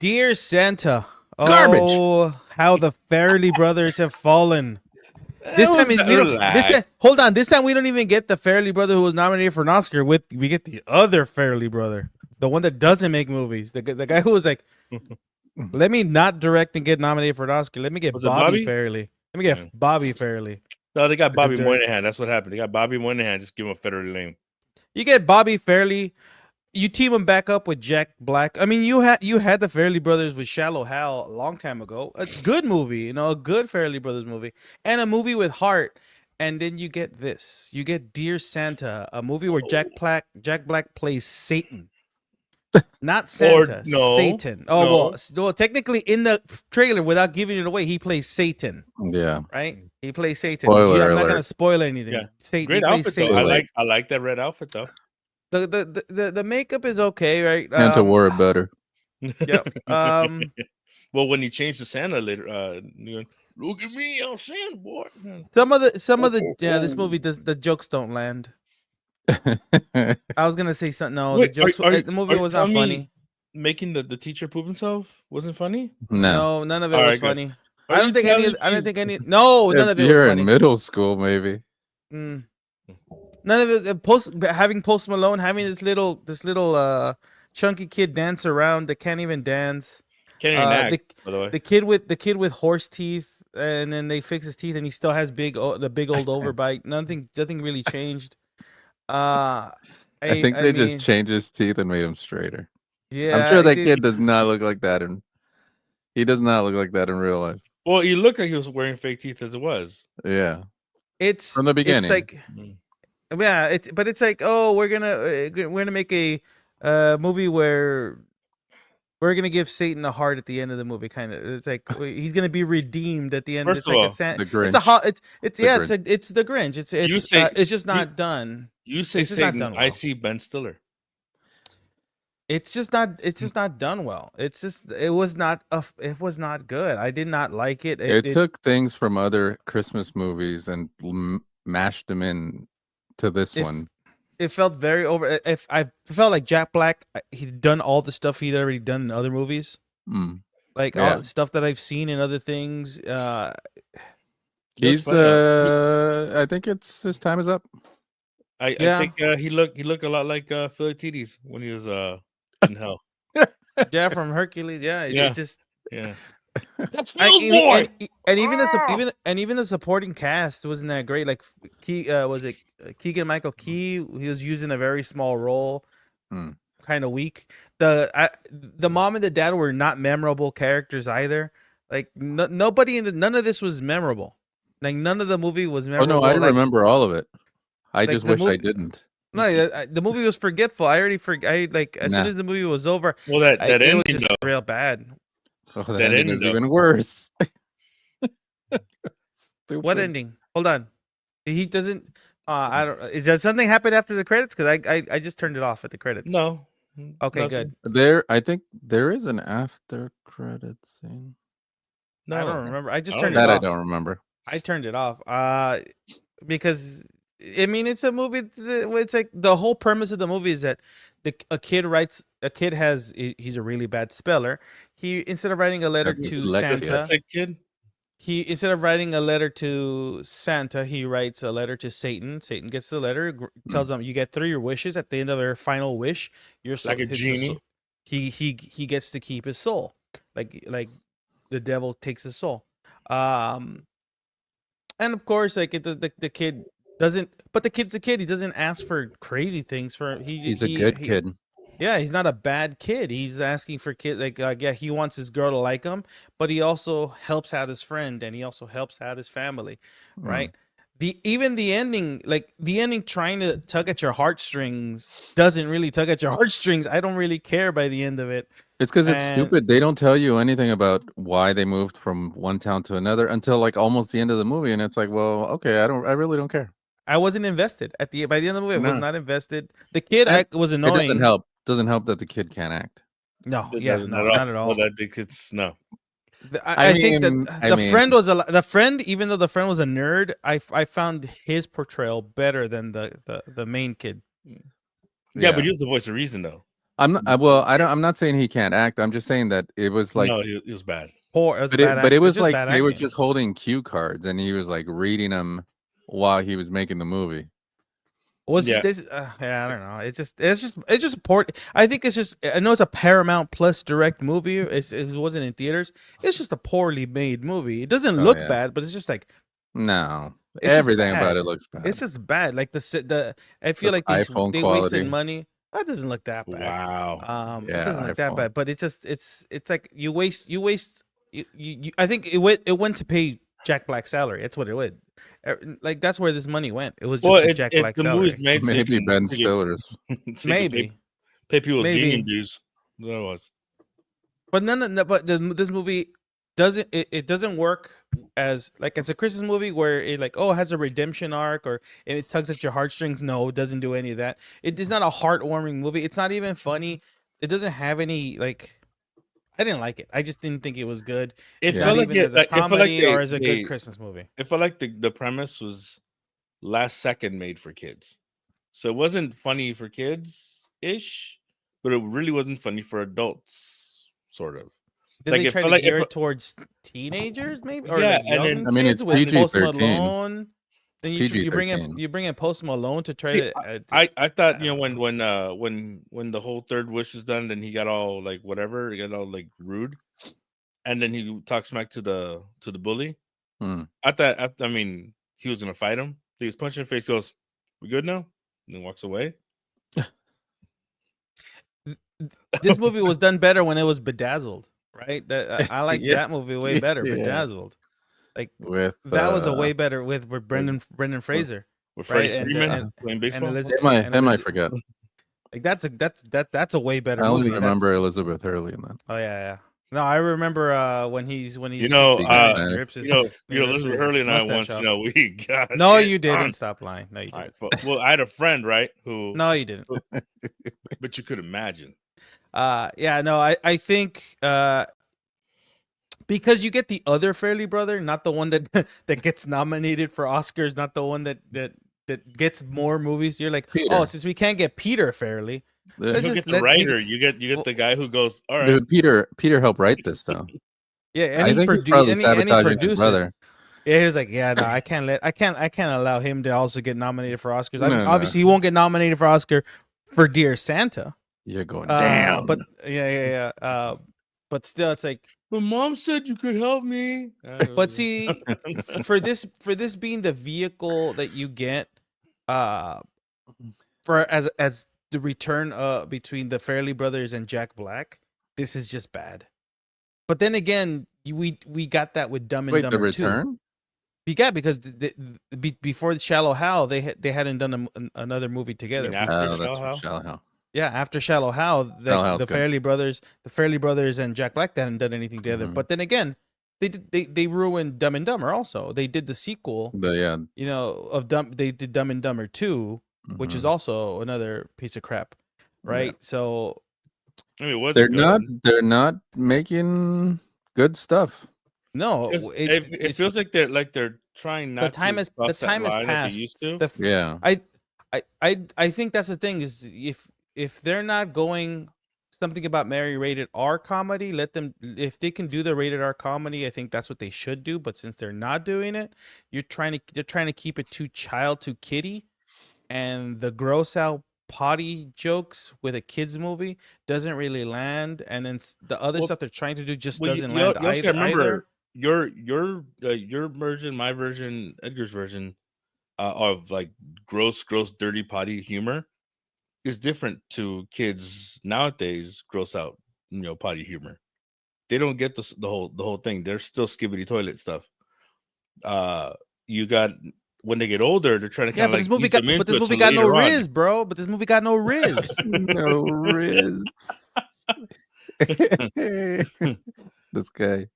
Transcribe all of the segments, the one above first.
Dear Santa, Garbage. oh, how the Farrelly brothers have fallen. This time we don't. This time, Relax. hold on. This time we don't even get the Farrelly brother who was nominated for an Oscar. We get the other Farrelly brother, the one that doesn't make movies. The guy who was like, let me not direct and get nominated for an Oscar. Let me get Was it Bobby Bobby? Farrelly. Let me get Yeah. Bobby Farrelly. No, they got It's a Bobby dirt. Moynihan. That's what happened. They got Bobby Moynihan. Just give him a federal name. You get Bobby Farrelly. You team him back up with Jack Black. I mean, you had the Farrelly brothers with Shallow Hal a long time ago. A good movie, a good Farrelly brothers movie, and a movie with heart. And then you get this. You get Dear Santa, a movie where Jack Black plays Satan, not Santa, no, Satan. no. Oh well, technically in the trailer, without giving it away, he plays Satan. Yeah. Right? He plays Satan. Spoiler I'm not gonna alert. spoil anything. Yeah. Satan. Great he plays outfit Satan. though. I like that red outfit though. The makeup is okay, right? Santa wore it better. Yep. Well, when he changed to Santa later, look at me, I'm Santa boy. Some of the this movie the jokes don't land. I was gonna say something. No, Wait, the jokes. The movie was not funny. Making the teacher poop himself wasn't funny. No. No, none of it All was right, good. funny. Are I don't you think any. telling I don't me- think any. No, none If of it you're was in funny. middle school, maybe. None of it. Having Post Malone having this little chunky kid dance around that can't even dance. Can't even act, by the way. The kid with horse teeth, and then they fix his teeth, and he still has the big old overbite. Nothing really changed. I think they mean, just changed his teeth and made him straighter. Yeah, I'm sure that it- kid does not look like that, and he does not look like that in real life. Well, he looked like he was wearing fake teeth as it was. Yeah, It's from the beginning. It's like, yeah, it's like, oh, we're gonna make a movie where we're gonna give Satan a heart at the end of the movie. Kind of, it's like he's gonna be redeemed at the end. First It's of like all, a San- the It's Grinch. it's The yeah, Grinch. it's the Grinch. It's just not done. You say It's just not Satan, done I well. see Ben Stiller. It's just not done well. It was not good. I did not like it. It took things from other Christmas movies and mashed them in to this one. It felt very over. If I felt like Jack Black, he'd done all the stuff he'd already done in other movies, like all Yeah. the stuff that I've seen in other things. He's I think his time is up. I think he looked a lot like Philatides when he was in hell. Yeah, from Hercules. Yeah, Yeah. it just Yeah. That's I- Phil's even- boy. and even the supporting cast wasn't that great. Like Keegan Michael Key? He was using a very small role, kind of weak. The mom and the dad were not memorable characters either. Like nobody none of this was memorable. Like none of the movie was Oh memorable. no, I like, remember all of it. I like just the wish I movie- didn't. No, the movie was forgetful. I already forgot. As soon Nah. as the movie was over, Well, that it was ending just though. real bad. Oh, the That ending ending, is though. even worse. Stupid. What ending? Hold on. He doesn't. I don't. Is there something happened after the credits? Because I just turned it off at the credits. No. Okay, nothing. good. I think there is an after credit scene. No, I don't remember. I just I turned don't it That I off. don't remember. I turned it off. Because I mean, it's a movie. Where it's like the whole premise of the movie is that a kid he's a really bad speller. He instead of writing a letter to Dyslexia. Santa, That's a kid. he instead of writing a letter to Santa, he writes a letter to Satan. Satan gets the letter, tells him you get 3 wishes. At the end of your final wish, your soul, Like a genie. he gets to keep his soul. Like the devil takes his soul. And of course, like the kid doesn't. But the kid's a kid. He doesn't ask for crazy things. He's a good kid. Yeah, he's not a bad kid. He's asking for kid yeah, he wants his girl to like him, but he also helps out his friend and he also helps out his family, right? The ending, like the ending trying to tug at your heartstrings doesn't really tug at your heartstrings. I don't really care by the end of it. It's because it's And- stupid. They don't tell you anything about why they moved from one town to another until like almost the end of the movie, and it's like, well, okay, I really don't care. I wasn't invested by the end of the movie. I was No. not invested. The kid And was It annoying. doesn't help. Doesn't help that the kid can't act. No, It yeah, doesn't no, not at all. Well, that it's no. I think mean- that I the mean- friend the friend, even though the friend was a nerd, I found his portrayal better than the main kid. Yeah, but he was the voice of reason though. I'm not saying he can't act. I'm just saying that it was like, no, he was bad. Poor. It was but bad it it's was just like bad they were acting. just holding cue cards, and he was like reading them while he was making the movie. Was Yeah. this? Yeah, I don't know. It's just poor. I think it's just. I know it's a Paramount Plus direct movie. It wasn't in theaters. It's just a poorly made movie. It doesn't Oh, look yeah. bad, but it's just like No, it's just everything about bad. it looks bad. It's just bad. Like the. I feel That's like iPhone they quality. wasted money. That doesn't look that bad. Wow. It Yeah, doesn't look that iPhone. bad. But it's like you waste. I think it went to pay Jack Black's salary. That's what it would. Like that's where this money went. It was just to Jack Black's the salary. movie's made so you Maybe can- Ben so you Stiller's. can- so you can Maybe. pay people's Maybe. union dues. That's what it was. But but this movie doesn't it doesn't work as like it's a Christmas movie where it like it has a redemption arc or it tugs at your heartstrings. No, it doesn't do any of that. It is not a heartwarming movie. It's not even funny. It doesn't have any like. I didn't like it. I just didn't think it was good. It Not felt like even as a it felt like comedy or as a they- good Christmas movie. It felt like the premise was last second made for kids. So it wasn't funny for kids ish, but it really wasn't funny for adults, sort of. Did Like, they it try felt to like- it gear fe- it towards teenagers, maybe, or Yeah, like and young then- I mean, kids it's with Post PG-13. Malone? Then It's you bring in PG-13. Post Malone to try See, to. I thought when the whole third wish was done, then he got all like whatever, he got all like rude, and then he talks smack to the bully. Hmm. I mean, he was gonna fight him. He was punching in the face. Goes, "We good now?" And then walks away. This movie was done better when it was Bedazzled, right? I like Yeah. that movie way better. Yeah. Bedazzled, like With that was a way better with Brendan Fraser. With Right, Freddie and, Freeman and- playing baseball. Elizabeth- him, I Elizabeth- forget. Like that's a way better I only movie. remember That's- Elizabeth Hurley in that. Oh yeah. No, I remember when he's You know, Speaking he Spanish. rips his- you know, he rips Elizabeth his Hurley and I mustache once, off. we got. No, it you didn't. on. Stop lying. No, you All didn't. right, well, I had a friend, right, who, No, you didn't. but you could imagine. Yeah, no, I think because you get the other Fairley brother, not the one that that gets nominated for Oscars, not the one that gets more movies. You're like, Peter. oh, since we can't get Peter Fairley, Let's You just get the let writer. You get the guy who goes, all right. Dude, Peter helped write this though. yeah, I think he's probably sabotaging his brother. Yeah, he was like, yeah, no, I can't allow him to also get nominated for Oscars. I mean, No, no. obviously, he won't get nominated for Oscar for Dear Santa. You're going Damn. But yeah. But still, it's like, But mom said you could help me. but see, for this being the vehicle that you get, for as the return between the Fairley brothers and Jack Black, this is just bad. But then again, we got that with Dumb and Wait, Dumber the return? 2. Yeah, because before Shallow Hal, they hadn't done another movie together. mean, after Oh, that's Shallow from Hal? Shallow Hal. Yeah, after Shallow Hal, Shallow Hal's the good. Fairley brothers and Jack Black hadn't done anything together. Mhm. But then again, they ruined Dumb and Dumber also. They did the sequel, Yeah, of they did Dumb and Dumber 2, which mhm. is also another piece of crap, right? So I mean, it wasn't they're not making good stuff. no, Because it it's- feels like they're trying not time to has- cross that time has line that passed. they used to. the Yeah. I think that's the thing is if they're not going something about Mary rated R comedy, let them, if they can do the rated R comedy, I think that's what they should do. But since they're not doing it, they're trying to keep it too kiddie, and the gross out potty jokes with a kids movie doesn't really land, and then the other Well, stuff they're trying to do just Well, doesn't you land also either. gotta remember your version, my version, Edgar's version of like gross, dirty potty humor is different to kids nowadays. Gross out, potty humor. They don't get the whole thing. They're still skibbity toilet stuff. You got when they get older, they're trying to Yeah, kind of but this movie got no riz, bro. But this movie got no riz. No riz. This guy.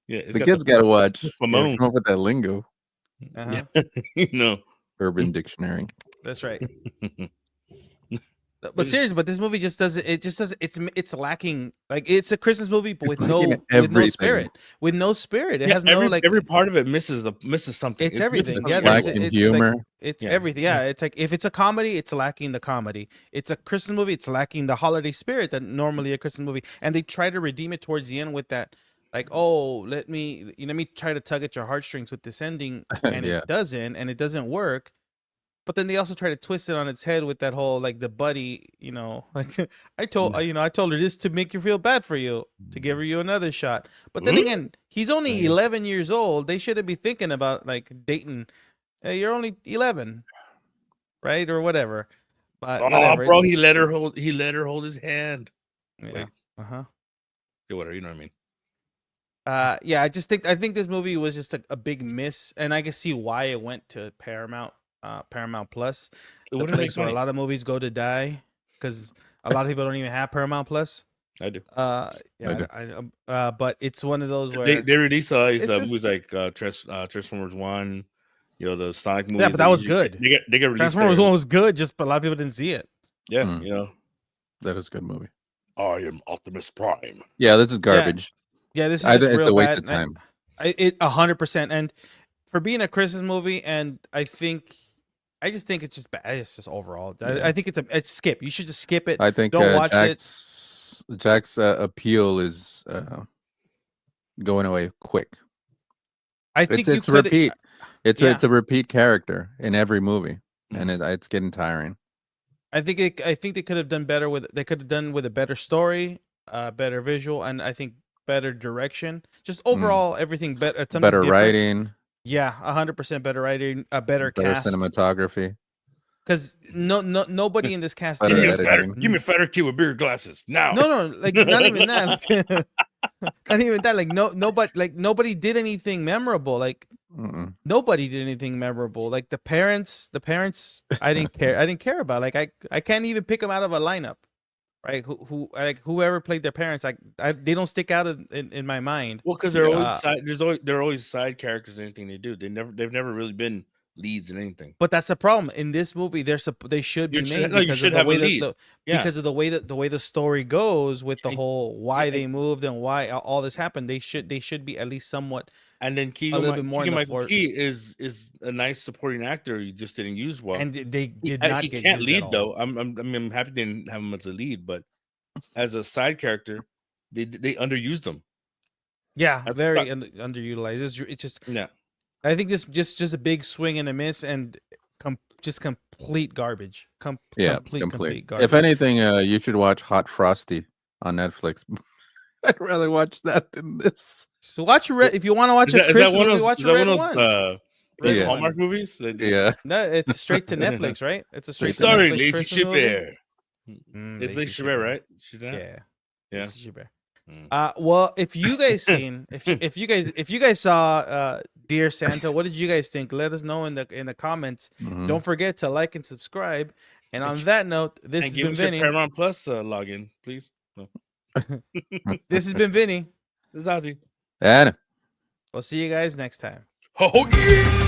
Yeah, it's The got kids got to watch. Ramon. Come up with that lingo. Uh-huh. Urban Dictionary. That's right. But seriously, but this movie just doesn't. It just doesn't. It's lacking. Like it's a Christmas movie, but It's with no lacking with no everything. spirit. With no spirit, it Yeah, has no like. every part of it misses something. It's everything. missing Yeah, something there's lacking it's humor. Like, it's Yeah. everything. Yeah, it's like if it's a comedy, it's lacking the comedy. It's a Christmas movie, it's lacking the holiday spirit that normally a Christmas movie. And they try to redeem it towards the end with that, like, oh, let me try to tug at your heartstrings with this ending, and Yeah. it doesn't work. But then they also try to twist it on its head with that whole like the buddy, like I told I told her this to make you feel bad for you, to give you another shot. But then again, he's only 11 years old. They shouldn't be thinking about like dating. Hey, you're only 11, right, or whatever. But whatever. bro, he let her hold his hand. Yeah. Like, Uh-huh. yeah, whatever, you know what I mean? Yeah, I think this movie was just a big miss, and I can see why it went to Paramount Plus, It the wouldn't make place where a money. lot of movies go to die, because a lot of people don't even have Paramount Plus. I do. Yeah, but it's one of those where They release all these It's just- movies like Transformers 1, the Sonic movies. yeah, but that was they good. They get released. Transformers there. 1 was good, just but a lot of people didn't see it. Yeah, Mm. That is a good movie. I am Optimus Prime. Yeah, this is garbage. Yeah, this is I just think it's real a waste bad. of time. It 100%, and for being a Christmas movie, and I just think it's just bad. It's just overall. Yeah. I think it's skip. You should just skip it. I think Don't watch it. Jack's appeal is going away quick. I think It's you could repeat. It's yeah. it's a repeat character in every movie, Mm-hmm. and it's getting tiring. I think they could have done better with. They could have done with a better story, better visual, and I think better direction. Just overall, everything better. Better writing, Yeah, 100% better writing. A better cast. cinematography. Because nobody in this cast Better did editing. anything. Give me a fatter kid with bigger glasses now. No, like not even that. Not even that. Like nobody did anything memorable. Like Mm-mm. nobody did anything memorable. Like the parents, I didn't care. I didn't care about. Like I can't even pick them out of a lineup, right? Whoever played their parents, they don't stick out in my mind. Well, because they're always Yeah. they're always side characters in anything they do. They've never really been leads in anything. But that's the problem in this movie. They should be made you because should of the have a way lead. Yeah. because of the way the story goes with the And- whole why yeah, they moved and why all this happened. They should be at least somewhat. And then little bit more in the Keegan-Michael fort. Key is a nice supporting actor. You just didn't use well. And they did He not he get can't used at lead all. though. I'm happy they didn't have him as a lead, but as a side character, they underused him. Yeah, That's very what- underutilized. It's just Yeah. I think this just a big swing and a miss and just complete garbage. Complete garbage. If anything, you should watch Hot Frosty on Netflix. I'd rather watch that than this. So watch if you want to watch Is a that Christmas one of movie, those, watch is a that Red one of One. those Red Yeah. One. Hallmark movies? They just- Yeah, No, it's straight to Netflix, right? It's a straight to Starring Netflix Lacey Christmas movie. Chabert. Mm, It's Lacey Lacey Chabert, right? She's in it? Yeah. Yeah. Lacey Chabert. Mm. Well, if you guys seen, if you guys saw Dear Santa, what did you guys think? Let us know in the comments. Mhm. Don't forget to like and subscribe. And on that note, this And has give been us your Vinny. Paramount Plus login, please. No. This has been Vinny. This is Ozzy. And We'll see you guys next time. Ho, ho, yeah!